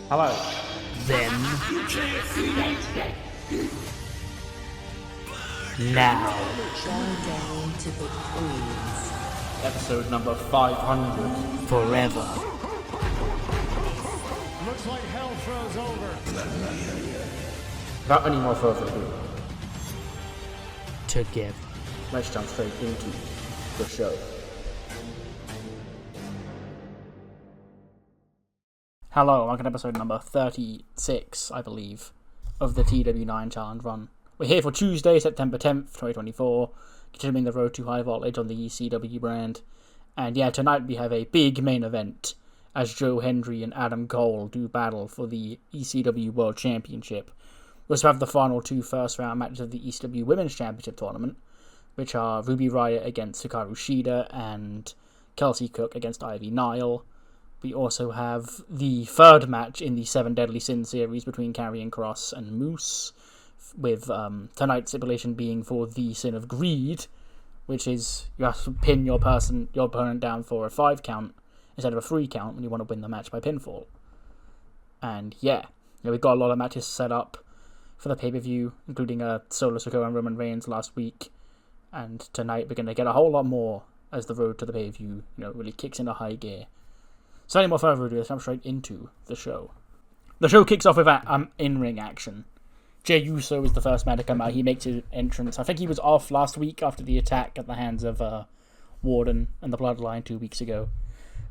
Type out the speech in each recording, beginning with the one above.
Hello. Then. Now. Countdown to the queens. Episode number 500. Forever. Looks like hell froze over. Without any more further ado, Together. let's jump straight into the show. Hello, welcome to episode number 36, I believe, of the TEW IX Challenge Run. We're here for Tuesday, September 10th, 2024, continuing the road to high voltage on the ECW brand. And yeah, tonight we have a big main event as Joe Hendry and Adam Cole do battle for the ECW World Championship. We also have the final two first round matches of the ECW Women's Championship Tournament, which are Ruby Riott against Hikaru Shida and Kelsey Cook against Ivy Nile. We also have the third match in the Seven Deadly Sins series between Karrion Kross and Moose, with tonight's stipulation being for the Sin of Greed, which is you have to pin your opponent down for a 5 count instead of a 3 count when you want to win the match by pinfall. And yeah, we've got a lot of matches set up for the pay-per-view, including Solo Sikoa and Roman Reigns last week, and tonight we're going to get a whole lot more as the road to the pay-per-view really kicks into high gear. So any more further ado, let's jump straight into the show. The show kicks off with in-ring action. Jey Uso is the first man to come out. He makes his entrance. I think he was off last week after the attack at the hands of Warden and the Bloodline 2 weeks ago.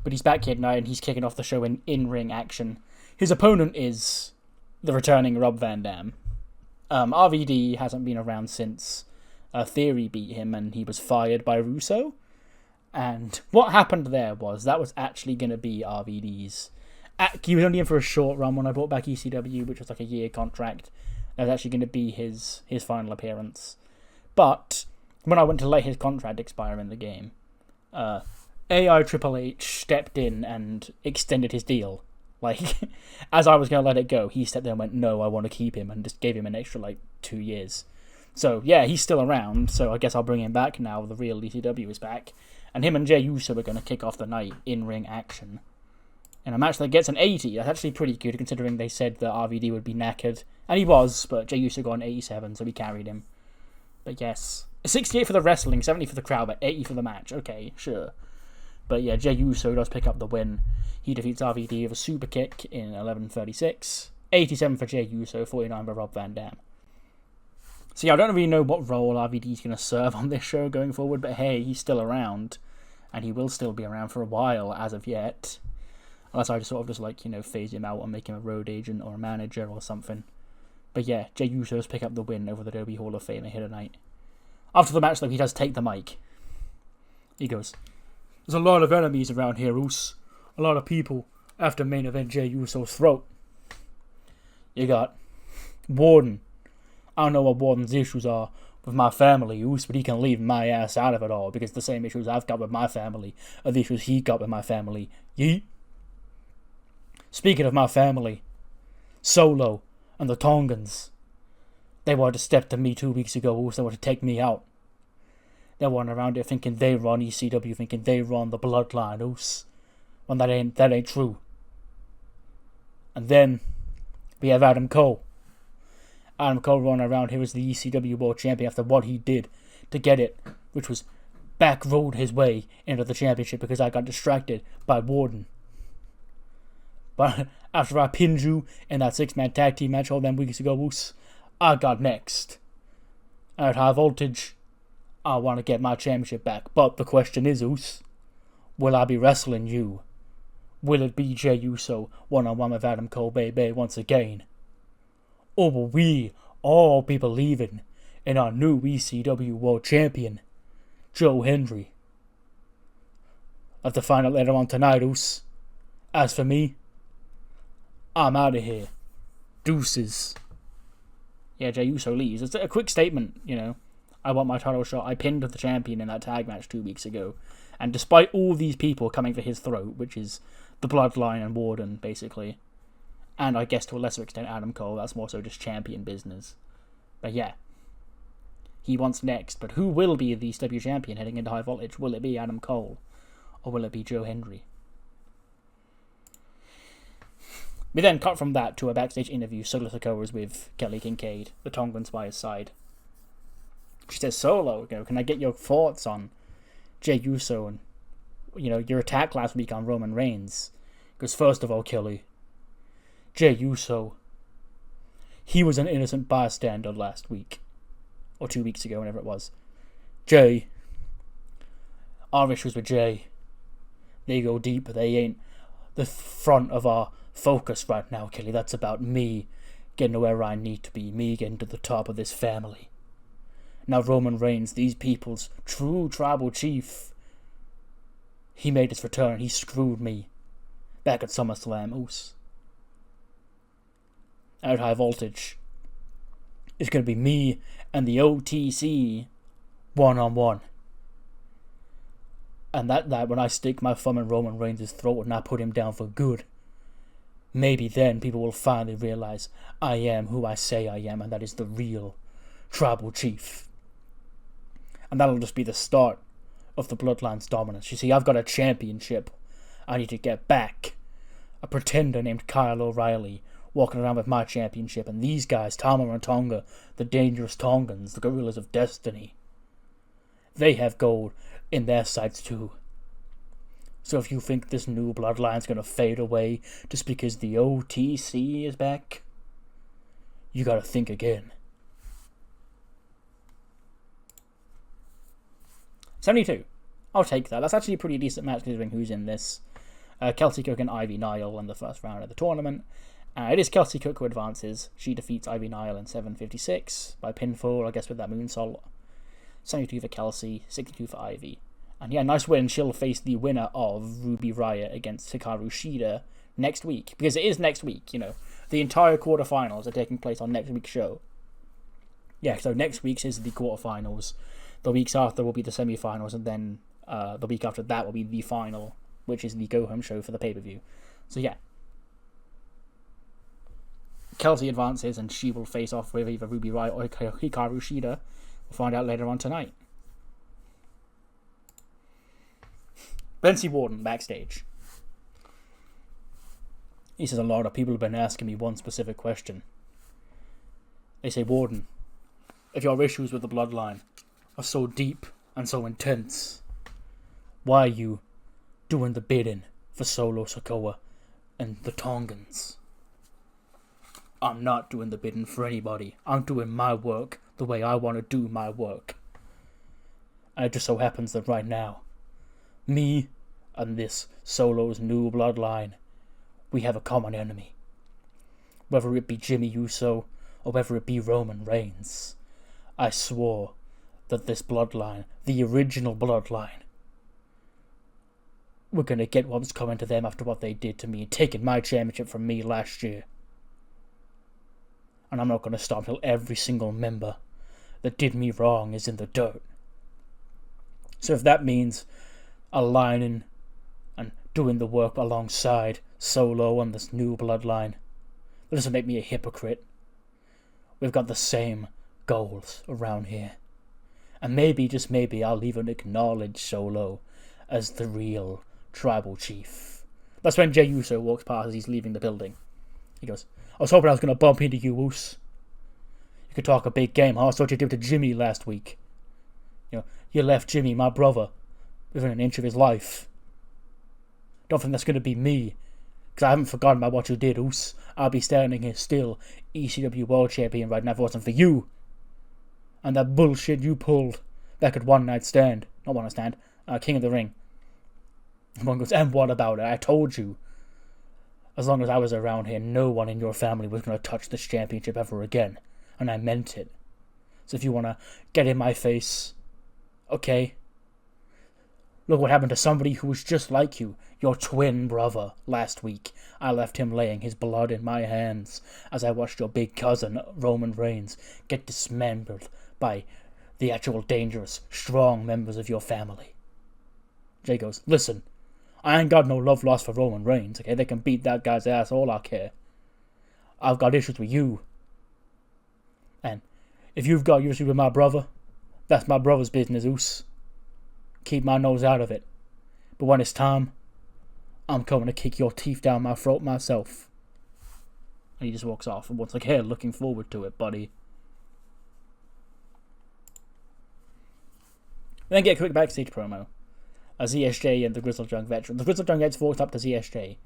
But he's back here tonight and he's kicking off the show in-ring action. His opponent is the returning Rob Van Dam. RVD hasn't been around since Theory beat him and he was fired by Russo. And what happened there was that was actually going to be RVD's. He was only in for a short run when I brought back ECW, which was like a year contract. That was actually going to be his final appearance. But when I went to let his contract expire in the game, AI Triple H stepped in and extended his deal. Like, as I was going to let it go, he stepped in and went, no, I want to keep him, and just gave him an extra, 2 years. So, yeah, he's still around, so I guess I'll bring him back now the real ECW is back. And him and Jey Uso are going to kick off the night in-ring action. In a match that gets an 80, that's actually pretty good, considering they said that RVD would be knackered. And he was, but Jey Uso got an 87, so we carried him. But yes, 68 for the wrestling, 70 for the crowd, but 80 for the match. Okay, sure. But yeah, Jey Uso does pick up the win. He defeats RVD with a super kick in 11:36. 87 for Jey Uso, 49 for Rob Van Dam. So yeah, I don't really know what role RVD's going to serve on this show going forward, but hey, he's still around. And he will still be around for a while, as of yet. Unless I phase him out and make him a road agent or a manager or something. But yeah, Jey Uso does pick up the win over the WWE Hall of Famer here tonight. After the match, though, he does take the mic. He goes, "There's a lot of enemies around here, Us. A lot of people after main event Jey Uso's throat. You got Warden. I don't know what Warden's issues are with my family, Us, but he can leave my ass out of it all, because the same issues I've got with my family are the issues he got with my family. Yeet. Speaking of my family, Solo and the Tongans, they wanted to step to me 2 weeks ago, Us. They wanted to take me out. They're running around here thinking they run ECW, thinking they run the Bloodline, Us. When that ain't true. And then we have Adam Cole. Adam Cole running around here as the ECW World Champion after what he did to get it, which was back road his way into the championship because I got distracted by Warden. But after I pinned you in that 6-man tag team match all them weeks ago, Us, I got next. At high voltage, I want to get my championship back. But the question is, Us, will I be wrestling you? Will it be Jey Uso one-on-one with Adam Cole, baby, once again? Or will we all be believing in our new ECW World Champion, Joe Hendry? I'll have to find out later on tonight, Us. As for me, I'm out of here. Deuces. Yeah, Jey Uso leaves. It's a quick statement, I want my title shot. I pinned the champion in that tag match 2 weeks ago. And despite all these people coming for his throat, which is the Bloodline and Warden, basically, and I guess to a lesser extent Adam Cole, that's more so just champion business. But yeah, he wants next. But who will be the ECW champion heading into high voltage? Will it be Adam Cole? Or will it be Joe Hendry? We then cut from that to a backstage interview Solo Sikoa was with Kelly Kincaid, the Tongans by his side. She says, Solo, can I get your thoughts on Jey Uso and, your attack last week on Roman Reigns? Because first of all, Kelly, Jey Uso, he was an innocent bystander last week. Or 2 weeks ago, whenever it was. Jey, our issues with Jey, they go deep. They ain't the front of our focus right now, Kelly. That's about me getting to where I need to be. Me getting to the top of this family. Now Roman Reigns, these people's true tribal chief, he made his return. He screwed me back at SummerSlam. Oos. At High Voltage, it's going to be me and the OTC one-on-one. And that when I stick my thumb in Roman Reigns' throat and I put him down for good, maybe then people will finally realize I am who I say I am, and that is the real tribal chief. And that'll just be the start of the Bloodline's dominance. You see, I've got a championship I need to get back. A pretender named Kyle O'Reilly walking around with my championship, and these guys, Tama and Tonga, the dangerous Tongans, the Gorillas of Destiny, they have gold in their sights too. So if you think this new Bloodline's gonna fade away just because the OTC is back, you gotta think again. 72. I'll take that. That's actually a pretty decent match considering who's in this. Kelsey Cook and Ivy Nile in the first round of the tournament. It is Kelsey Cook who advances. She defeats Ivy Nile in 7:56 by pinfall, I guess with that moonsault. 72 for Kelsey, 62 for Ivy. And yeah, nice win. She'll face the winner of Ruby Riott against Hikaru Shida next week. Because it is next week, The entire quarterfinals are taking place on next week's show. Yeah, so next week's is the quarterfinals. The weeks after will be the semifinals, and then the week after that will be the final, which is the go-home show for the pay-per-view. So yeah. Kelsey advances, and she will face off with either Ruby Riott or Hikaru Shida. We'll find out later on tonight. Dempsey Warden backstage. He says, a lot of people have been asking me one specific question. They say, Warden, if your issues with the Bloodline are so deep and so intense, why are you doing the bidding for Solo Sikoa and the Tongans? I'm not doing the bidding for anybody. I'm doing my work the way I want to do my work. And it just so happens that right now, me and this Solo's new Bloodline, we have a common enemy. Whether it be Jimmy Uso or whether it be Roman Reigns, I swore that this Bloodline, the original Bloodline, we're going to get what's coming to them after what they did to me, taking my championship from me last year. And I'm not going to stop until every single member that did me wrong is in the dirt. So if that means aligning and doing the work alongside Solo and this new Bloodline, that doesn't make me a hypocrite. We've got the same goals around here. And maybe, just maybe, I'll even acknowledge Solo as the real tribal chief. That's when Jey Uso walks past as he's leaving the building. He goes, I was hoping I was going to bump into you, Oos. You could talk a big game, huh? That's what you did to Jimmy last week. You left Jimmy, my brother, within an inch of his life. Don't think that's going to be me, because I haven't forgotten about what you did, Oos. I'll be standing here still, ECW World Champion right now if it wasn't for you. And that bullshit you pulled back at One Night Stand. Not One Night Stand, King of the Ring. And one goes, and what about it? I told you. As long as I was around here, no one in your family was going to touch this championship ever again. And I meant it. So if you want to get in my face, okay. Look what happened to somebody who was just like you, your twin brother, last week. I left him laying his blood in my hands as I watched your big cousin, Roman Reigns, get dismembered by the actual dangerous, strong members of your family. Jay goes, listen, I ain't got no love lost for Roman Reigns, okay? They can beat that guy's ass all I care. I've got issues with you. And if you've got issues with my brother, that's my brother's business, Oos. Keep my nose out of it. But when it's time, I'm coming to kick your teeth down my throat myself. And he just walks off, and Ward's like, hey, looking forward to it, buddy. And then get a quick backstage promo. ZSJ and the Grizzled Young Veteran. The Grizzled Young Vets walked up to ZSJ, and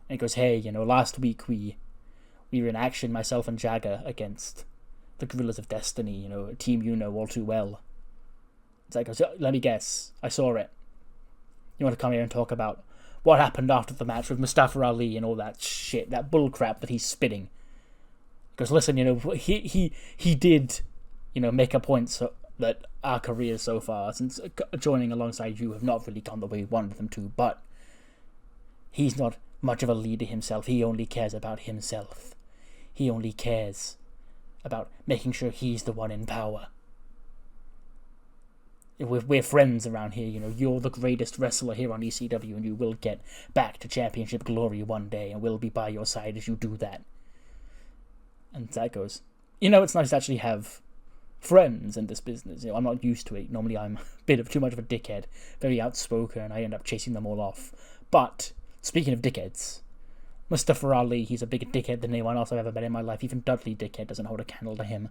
he goes, hey, last week we were in action, myself and Jagger, against the Gorillas of Destiny, a team you know all too well. It's like, let me guess, I saw it. You want to come here and talk about what happened after the match with Mustafa Ali and all that shit, that bullcrap that he's spitting. Because listen, he did, make a point that our careers so far, since joining alongside you, have not really gone the way we wanted them to, but he's not much of a leader himself. He only cares about himself. He only cares about making sure he's the one in power. We're friends around here, you're the greatest wrestler here on ECW, and you will get back to championship glory one day, and we'll be by your side as you do that. And that goes, it's nice to actually have friends in this business. I'm not used to it. Normally I'm a bit of too much of a dickhead, very outspoken, and I end up chasing them all off. But, speaking of dickheads, Mustafa Ali, he's a bigger dickhead than anyone else I've ever met in my life. Even Dudley Dickhead doesn't hold a candle to him.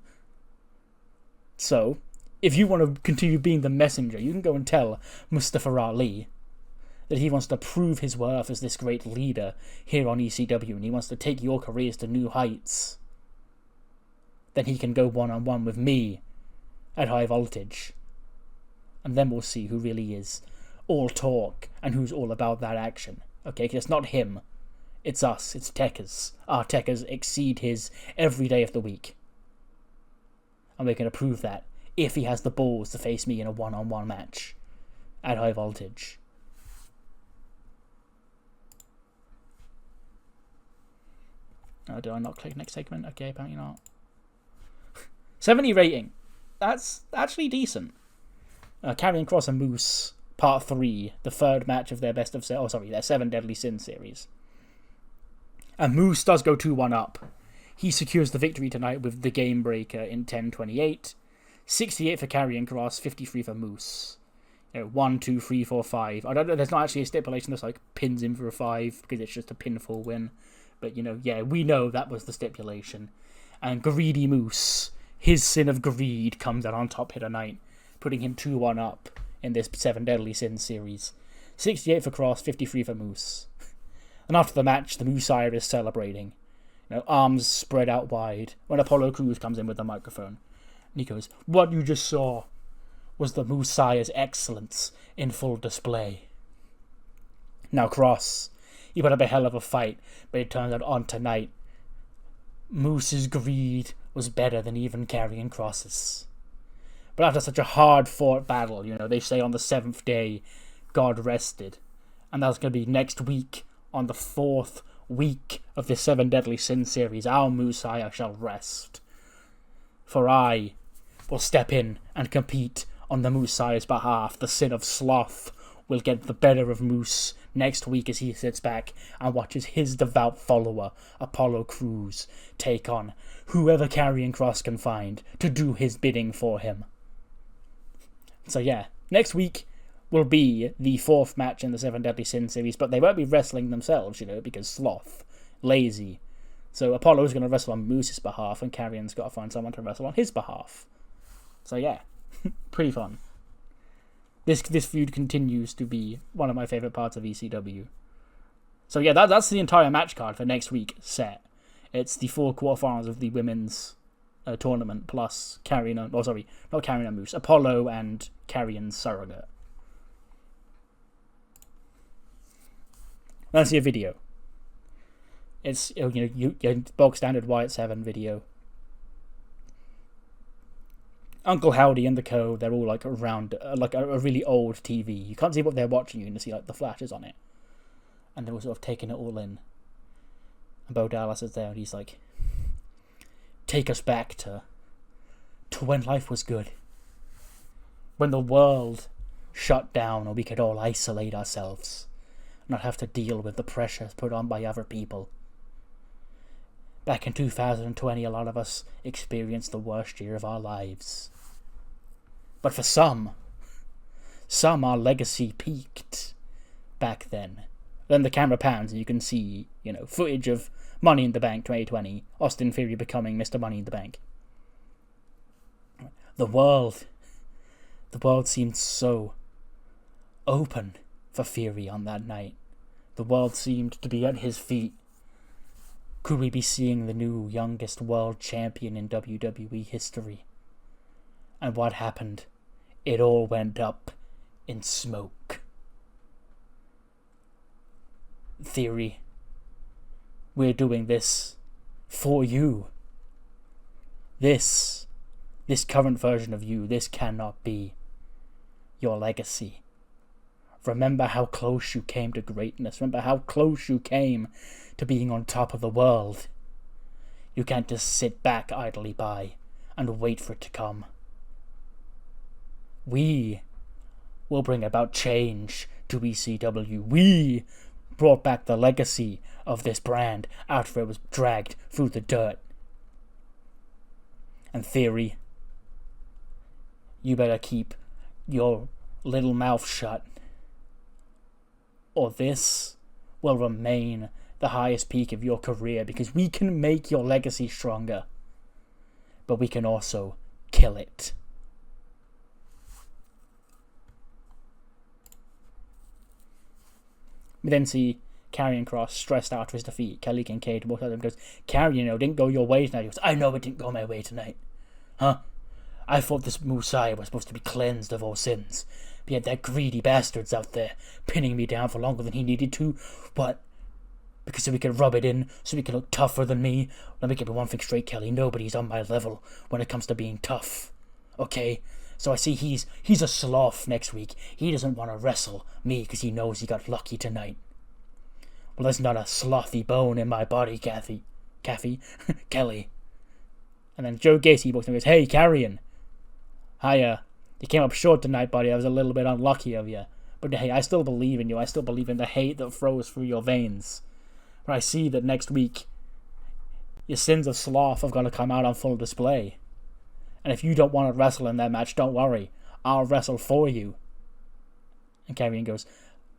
So, if you want to continue being the messenger, you can go and tell Mustafa Ali that he wants to prove his worth as this great leader here on ECW, and he wants to take your careers to new heights. Then he can go one-on-one with me at High Voltage. And then we'll see who really is all talk and who's all about that action. Okay, because it's not him. It's us. It's Tekkers. Our Tekkers exceed his every day of the week. And we're going to prove that if he has the balls to face me in a one-on-one match at High Voltage. Oh, do I not click next segment? Okay, apparently not. 70 rating. That's actually decent. Karrion Kross and Moose, Part 3, the third match of their their 7 Deadly Sins series. And Moose does go 2-1 up. He secures the victory tonight with the Game Breaker in 10:28. 68 for Karrion Kross, 53 for Moose. 1, 2, 3, 4, 5. I don't know, there's not actually a stipulation that's like pins him for a 5, because it's just a pinfall win. But, we know that was the stipulation. And Greedy Moose, his sin of greed, comes out on top here tonight, putting him 2-1 up in this 7 Deadly Sins series. 68 for Kross, 53 for Moose. And after the match, the Moose-Sire is celebrating. Arms spread out wide, when Apollo Crews comes in with the microphone. And he goes, what you just saw was the Moose-Sire's excellence in full display. Now Kross, he put up a hell of a fight, but it turns out on tonight, Moose's greed was better than even Karrion Kross's. But after such a hard-fought battle, they say on the 7th day, God rested. And that's going to be next week, on the 4th week of the 7 Deadly Sins series, our Moose-Sire shall rest. For I will step in and compete on the Moose-Sire's behalf. The sin of sloth will get the better of Moose next week as he sits back and watches his devout follower, Apollo Crews, take on whoever Karrion Kross can find to do his bidding for him. So yeah, next week will be the 4th match in the 7 Deadly Sins series, but they won't be wrestling themselves, because sloth, lazy. So Apollo's going to wrestle on Moose's behalf, and Karrion's got to find someone to wrestle on his behalf. So yeah, pretty fun. This feud continues to be one of my favourite parts of ECW. So yeah, that's the entire match card for next week set. It's the 4 quarterfinals of the women's tournament, plus Moose, Apollo and Karrion's surrogate. Let's see a video. It's your bog standard Wyatt 7 video. Uncle Howdy and the Co, they're all around a really old TV. You can't see what they're watching, you can see the flashes on it. And they're all sort of taking it all in. And Bo Dallas is there and he's like, take us back to when life was good. When the world shut down and we could all isolate ourselves. Not have to deal with the pressures put on by other people. Back in 2020, a lot of us experienced the worst year of our lives. But for some our legacy peaked back then. Then the camera pans and you can see, footage of Money in the Bank 2020, Austin Theory becoming Mr. Money in the Bank. The world seemed so open for Theory on that night. The world seemed to be at his feet. Could we be seeing the new youngest world champion in WWE history? And what happened? It all went up in smoke. Theory, we're doing this for you. This current version of you, this cannot be your legacy. Remember how close you came to greatness. Remember how close you came to being on top of the world. You can't just sit back idly by and wait for it to come. We will bring about change to ECW. We brought back the legacy of this brand after it was dragged through the dirt. And Theory, you better keep your little mouth shut, or this will remain the highest peak of your career, because we can make your legacy stronger, but we can also kill it. We then see Karrion Kross stressed out for his defeat. Kelly Kincaid walks out and goes, Karrion, didn't go your way tonight. He goes, I know it didn't go my way tonight. Huh? I thought this Messiah was supposed to be cleansed of all sins. But yet that greedy bastard's out there pinning me down for longer than he needed to. What? Because so we can rub it in, so we can look tougher than me? Let me get one thing straight, Kelly. Nobody's on my level when it comes to being tough. Okay? So I see he's a sloth next week. He doesn't want to wrestle me because he knows he got lucky tonight. Well, there's not a slothy bone in my body, Kelly. And then Joe Gacy walks in and goes, Hey, Karrion. Hiya. You came up short tonight, buddy. I was a little bit unlucky of you. But hey, I still believe in you. I still believe in the hate that flows through your veins. But I see that next week, your sins of sloth are going to come out on full display. And if you don't want to wrestle in that match, don't worry. I'll wrestle for you. And Karrion goes,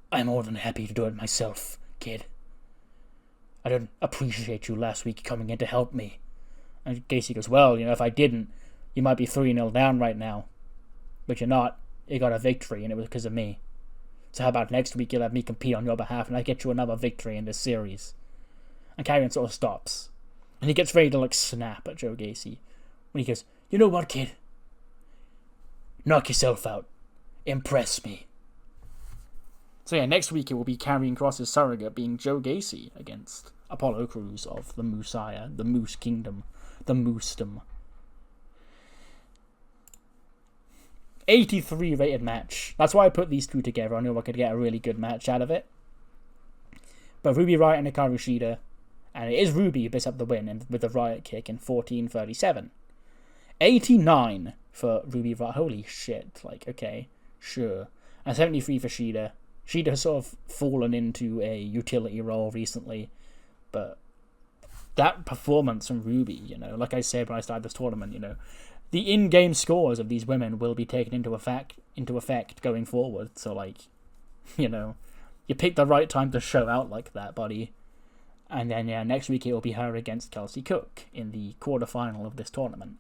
I'm more than happy to do it myself, kid. I didn't appreciate you last week coming in to help me. And Gacy goes, well, if I didn't, you might be 3-0 down right now. But you're not. You got a victory, and it was because of me. So how about next week you'll have me compete on your behalf, and I get you another victory in this series. And Karrion sort of stops. And he gets ready to snap at Joe Gacy. When he goes, you know what, kid? Knock yourself out. Impress me. So yeah, next week it will be Karrion Kross's surrogate being Joe Gacy against Apollo Crews of the Messiah, the Moose Kingdom, the Moosdom. 83 rated match. That's why I put these two together. I knew I could get a really good match out of it. But Ruby Riott and Hikaru Shida, and it is Ruby who picks up the win with the Riott kick in 14:37. 89 for Ruby Riott. Holy shit. Okay, sure. And 73 for Shida. Shida has sort of fallen into a utility role recently, but that performance from Ruby, like I said when I started this tournament, the in-game scores of these women will be taken into effect going forward. So, you picked the right time to show out like that, buddy. And then, next week it will be her against Kelsey Cook in the quarterfinal of this tournament.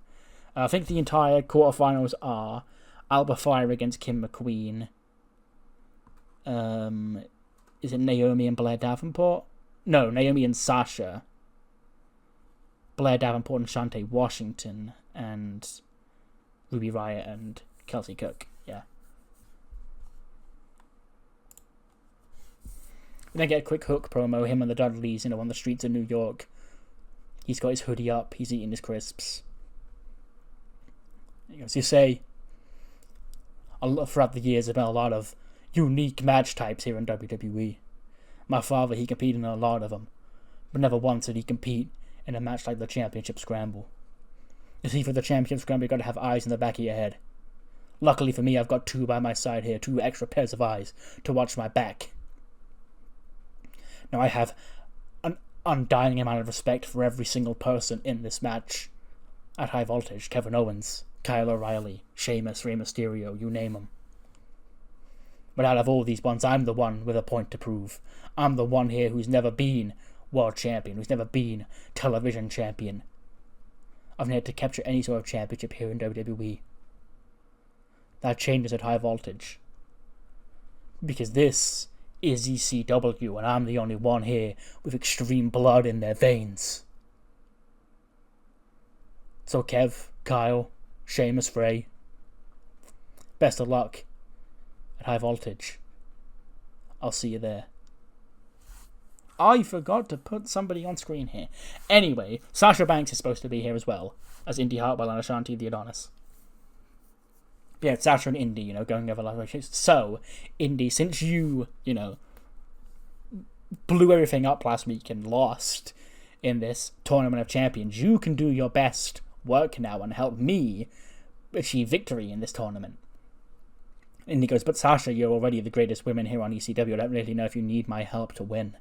I think the entire quarterfinals are Alba Fire against Kim McQueen. Is it Naomi and Blair Davenport? No, Naomi and Sasha. Blair Davenport and Shante Washington. And Ruby Riott and Kelsey Cook. Yeah. We then get a quick Hook promo. Him and the Dudleys, on the streets of New York. He's got his hoodie up. He's eating his crisps. As you say, throughout the years, there's been a lot of unique match types here in WWE. My father, he competed in a lot of them, but never once did he compete in a match like the Championship Scramble. You see, for the Championship Scramble, you've got to have eyes in the back of your head. Luckily for me, I've got two by my side here, two extra pairs of eyes to watch my back. Now, I have an undying amount of respect for every single person in this match. At High Voltage, Kevin Owens, Kyle O'Reilly, Sheamus, Rey Mysterio, you name them. But out of all these ones, I'm the one with a point to prove. I'm the one here who's never been world champion, who's never been television champion. I've never had to capture any sort of championship here in WWE. That changes at High Voltage. Because this is ECW, and I'm the only one here with extreme blood in their veins. So Kev, Kyle, Sheamus, Ray, best of luck at High Voltage. I'll see you there. I forgot to put somebody on screen here. Anyway, Sasha Banks is supposed to be here as well as Indy Hartwell and Ashanti the Adonis. Yeah, it's Sasha and Indy, going over live shows. So, Indy, since you, blew everything up last week and lost in this Tournament of Champions, you can do your best work now and help me achieve victory in this tournament. And he goes, but Sasha, you're already the greatest woman here on ECW. I don't really know if you need my help to win.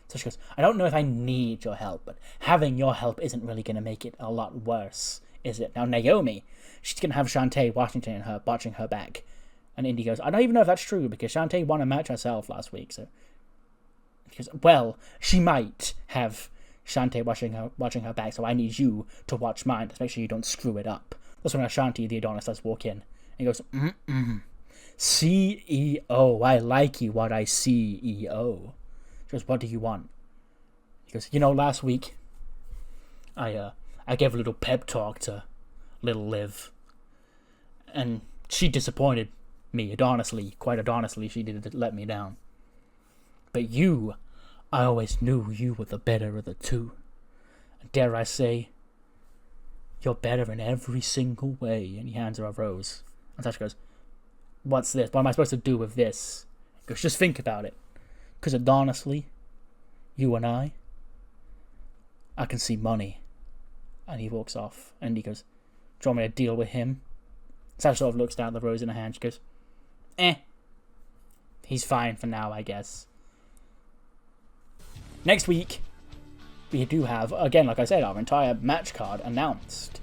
So she goes, I don't know if I need your help, but having your help isn't really going to make it a lot worse, is it? Now, Naomi, she's going to have Shantae Washington watching her back. And Indy goes, I don't even know if that's true, because Shantae won a match herself last week, so... He goes, well, she might have Shantae watching her back, so I need you to watch mine, to make sure you don't screw it up. That's when Ashanti the Adonis does walk in. And he goes, CEO, I like you what I CEO. She goes, what do you want? He goes, last week, I gave a little pep talk to little Liv. And she disappointed me, quite honestly, she did let me down. But you, I always knew you were the better of the two. And dare I say, you're better in every single way. And he hands her a rose. And Sasha goes, what's this? What am I supposed to do with this? He goes, just think about it. Because honestly, you and I can see money. And he walks off. And he goes, do you want me to deal with him? Sasha sort of looks down at the rose in her hand. She goes, he's fine for now, I guess. Next week, we do have, again, like I said, our entire match card announced.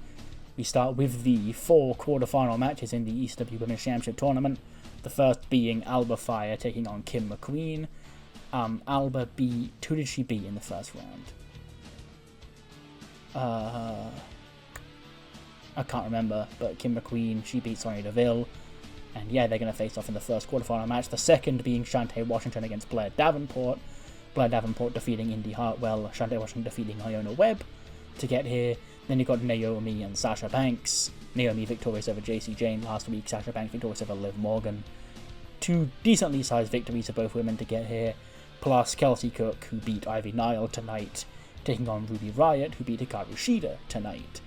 We start with the 4 quarterfinal matches in the ECW Women's Championship Tournament. The first being Alba Fire taking on Kim McQueen. Alba beat... Who did she beat in the first round? I can't remember, but Kim McQueen, she beat Sonya Deville. And yeah, they're going to face off in the first quarterfinal match. The second being Shantae Washington against Blair Davenport. Blair Davenport defeating Indy Hartwell. Shantae Washington defeating Iona Webb to get here. Then you've got Naomi and Sasha Banks. Naomi victorious over Gacy Jane last week. Sasha Banks victorious over Liv Morgan. 2 decently sized victories for both women to get here. Plus Kelsey Cook, who beat Ivy Nile tonight, taking on Ruby Riott, who beat Hikaru Shida tonight.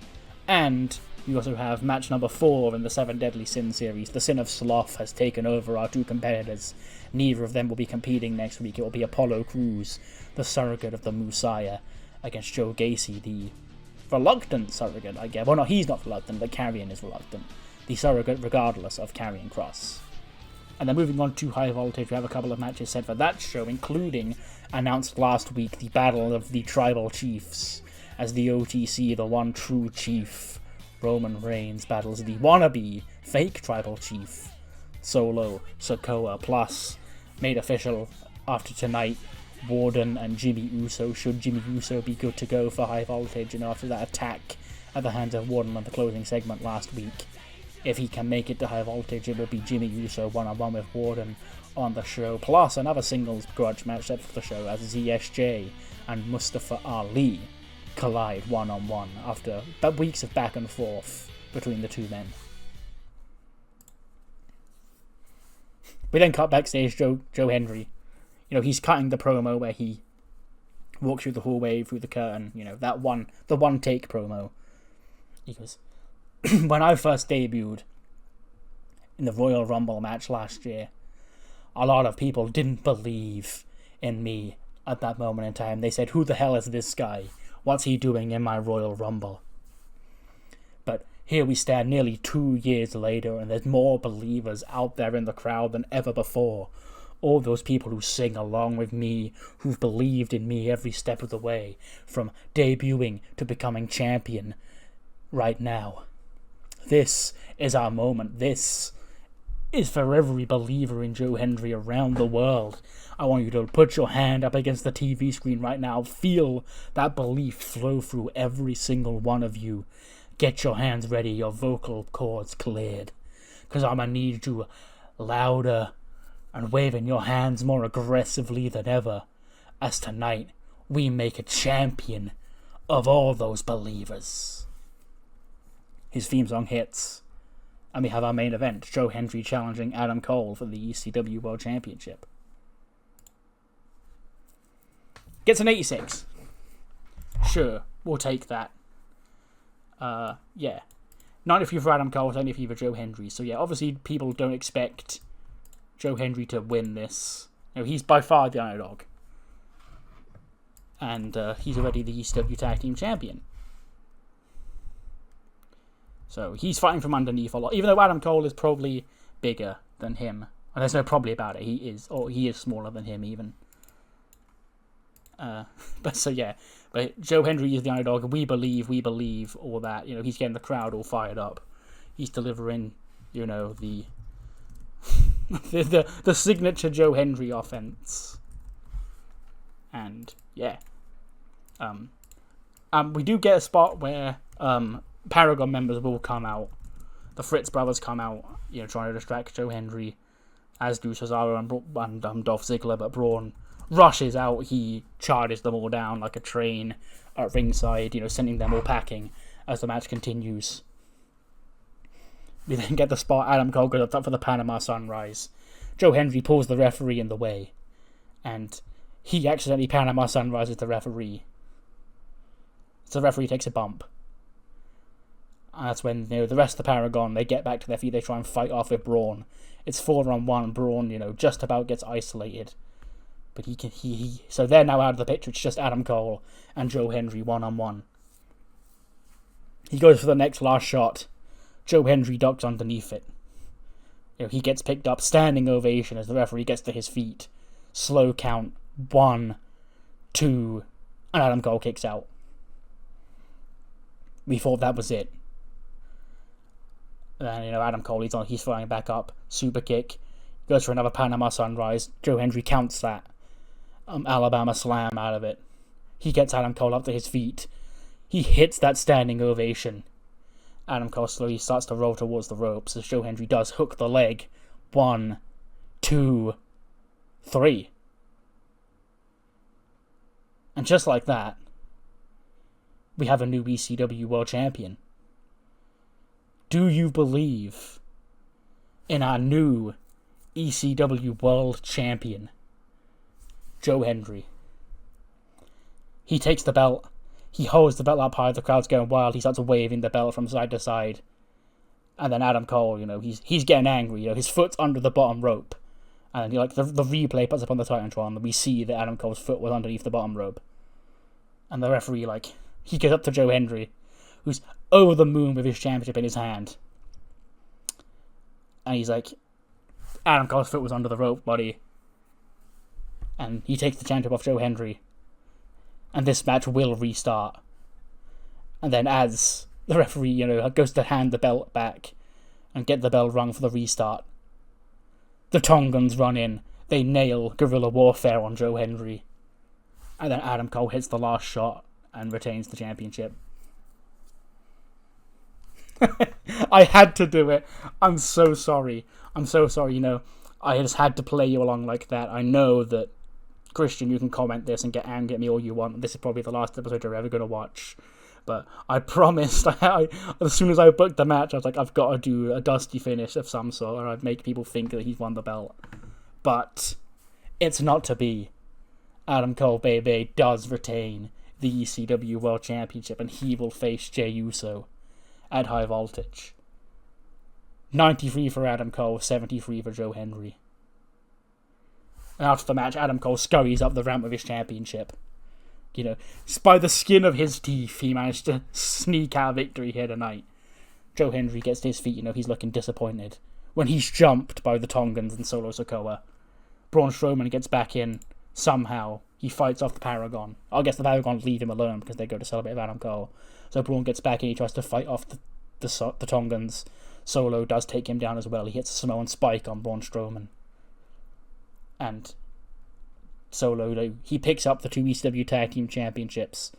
And you also have match number 4 in the 7 Deadly Sin series. The Sin of Sloth has taken over our 2 competitors. Neither of them will be competing next week. It will be Apollo Crews, the surrogate of the Messiah, against Joe Gacy, the reluctant surrogate, I guess. Well, no, he's not reluctant, but Karrion is reluctant. The surrogate regardless of Karrion Kross. And then moving on to High Voltage, we have a couple of matches set for that show, including, announced last week, the Battle of the Tribal Chiefs, as the OTC, the one true chief, Roman Reigns, battles the wannabe fake Tribal Chief, Solo Sikoa, plus, made official after tonight, Warden and Jimmy Uso. Should Jimmy Uso be good to go for High Voltage, after that attack at the hands of Warden on the closing segment last week? If he can make it to High Voltage, it will be Jimmy Uso one-on-one with Warden on the show, plus another singles grudge match set for the show as ZSJ and Mustafa Ali collide one-on-one after weeks of back and forth between the two men. We then cut backstage Joe Hendry. He's cutting the promo where he walks through the hallway, through the curtain, the one take promo. He goes, when I first debuted in the Royal Rumble match last year, a lot of people didn't believe in me at that moment in time. They said, who the hell is this guy? What's he doing in my Royal Rumble? But here we stand nearly 2 years later, and there's more believers out there in the crowd than ever before. All those people who sing along with me, who've believed in me every step of the way, from debuting to becoming champion right now. This is our moment. This is for every believer in Joe Hendry around the world. I want you to put your hand up against the TV screen right now. Feel that belief flow through every single one of you. Get your hands ready, your vocal cords cleared. Because I'm going to need you louder and waving your hands more aggressively than ever. As tonight, we make a champion of all those believers. His theme song hits. And we have our main event, Joe Hendry challenging Adam Cole for the ECW World Championship. Gets an 86. Sure, we'll take that. Yeah. 93 for Adam Cole, 73 for Joe Hendry. So yeah, obviously people don't expect Joe Hendry to win this. You know, he's by far the underdog. And he's already the ECW Tag Team Champion. So he's fighting from underneath a lot. Even though Adam Cole is probably bigger than him. And there's no probably about it. He is. Or he is smaller than him even. But so yeah. But Joe Hendry is the underdog. We believe all that. You know, he's getting the crowd all fired up. He's delivering, you know, the the signature Joe Hendry offense. And yeah. We do get a spot where Paragon members will come out. The Fritz brothers come out, you know, trying to distract Joe Hendry, as do Cesaro and Dolph Ziggler, but Braun rushes out. He charges them all down like a train at ringside, you know, sending them all packing as the match continues. We then get the spot. Adam Cole goes up for the Panama Sunrise. Joe Hendry pulls the referee in the way, and he accidentally Panama Sunrises the referee. So the referee takes a bump. And that's when, you know, the rest of the Paragon, they get back to their feet, they try and fight off with Braun. It's 4-on-1, Braun, you know, just about gets isolated. But so they're now out of the picture, it's just Adam Cole and Joe Hendry 1-on-1. He goes for the next last shot. Joe Hendry ducks underneath it. You know, he gets picked up, standing ovation as the referee gets to his feet. Slow count, 1, 2, and Adam Cole kicks out. We thought that was it. And, you know, Adam Cole, he's flying back up. Super kick. Goes for another Panama Sunrise. Joe Hendry counts that. Alabama slam out of it. He gets Adam Cole up to his feet. He hits that standing ovation. Adam Cole slowly starts to roll towards the ropes as Joe Hendry does hook the leg. 1, 2, 3. And just like that, we have a new ECW World Champion. Do you believe in our new ECW World Champion, Joe Hendry? He takes the belt. He holds the belt up high. The crowd's going wild. He starts waving the belt from side to side. And then Adam Cole, you know, he's getting angry. You know, his foot's under the bottom rope. And like the replay puts up on the Titantron, and we see that Adam Cole's foot was underneath the bottom rope. And the referee, like, he goes up to Joe Hendry, who's over the moon with his championship in his hand. And he's like, Adam Cole's foot was under the rope, buddy. And he takes the championship off Joe Hendry. And this match will restart. And then as the referee, you know, goes to hand the belt back and get the bell rung for the restart, the Tongans run in. They nail guerrilla warfare on Joe Hendry. And then Adam Cole hits the last shot and retains the championship. I had to do it. I'm so sorry. You know, I just had to play you along like that. I know that, Christian, you can comment this and get angry at me all you want. This is probably the last episode you're ever going to watch. But I promised, as soon as I booked the match, I was like, I've got to do a dusty finish of some sort, or I'd make people think that he's won the belt. But it's not to be. Adam Cole, baby, does retain the ECW World Championship, and he will face Jey Uso at High Voltage. 93 for Adam Cole, 73 for Joe Hendry. And after the match, Adam Cole scurries up the ramp with his championship. You know, by the skin of his teeth, he managed to sneak out victory here tonight. Joe Hendry gets to his feet, you know, he's looking disappointed. When he's jumped by the Tongans and Solo Sikoa. Braun Strowman gets back in, somehow. He fights off the Paragon. I guess the Paragon leave him alone because they go to celebrate with Adam Cole. So Braun gets back in, he tries to fight off the Tongans. Solo does take him down as well. He hits a Samoan spike on Braun Strowman. And Solo, he picks up the 2 ECW Tag Team Championships,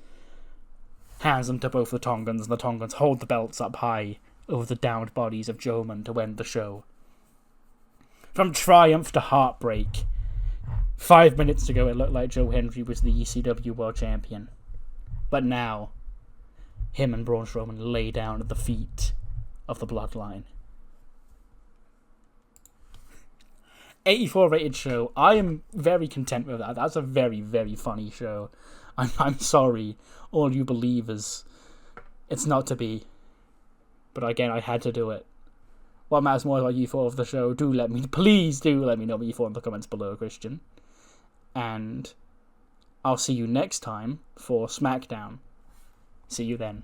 hands them to both the Tongans, and the Tongans hold the belts up high over the downed bodies of Joman to end the show. From triumph to heartbreak. 5 minutes ago, it looked like Joe Hendry was the ECW World Champion. But now, him and Braun Strowman lay down at the feet of the Bloodline. 84 rated show. I am very content with that. That's a very, very funny show. I'm sorry, all you believers. It's not to be. But again, I had to do it. What matters more about you thought of the show? Please do let me know what you thought in the comments below, Christian. And I'll see you next time for SmackDown. See you then.